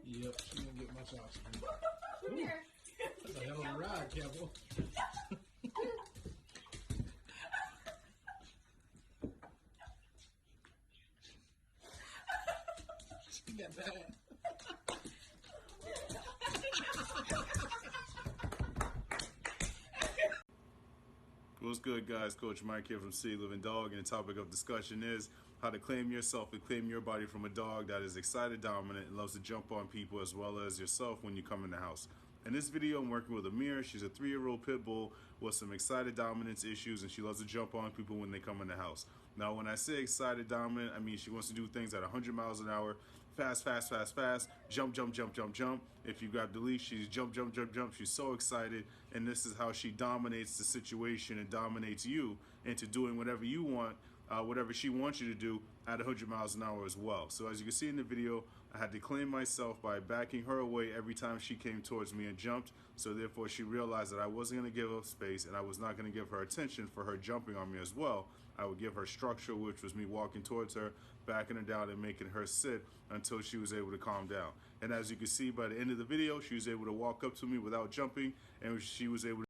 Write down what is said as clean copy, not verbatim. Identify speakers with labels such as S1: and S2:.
S1: Yep, she didn't get much oxygen.
S2: Come here.
S1: That's a hell of a ride, Campbell. She got that.
S3: What's good, guys? Coach Mike here from City Living Dog, and the topic of discussion is how to claim yourself and claim your body from a dog that is excited, dominant, and loves to jump on people as well as yourself when you come in the house. In this video, I'm working with Amir. She's a 3-year-old pit bull with some excited dominance issues, and she loves to jump on people when they come in the house. Now, when I say excited dominant, I mean she wants to do things at 100 miles an hour, fast, fast, fast, fast, jump, jump, jump, jump, jump. If you grab the leash, she's jump, jump, jump, jump. She's so excited, and this is how she dominates the situation and dominates you into doing whatever you want, whatever she wants you to do at 100 miles an hour as well. So as you can see in the video, I had to claim myself by backing her away every time she came towards me and jumped. So therefore she realized that I wasn't going to give her space, and I was not going to give her attention for her jumping on me as well. I would give her structure, which was me walking towards her, backing her down and making her sit until she was able to calm down. And as you can see by the end of the video, she was able to walk up to me without jumping, and she was able to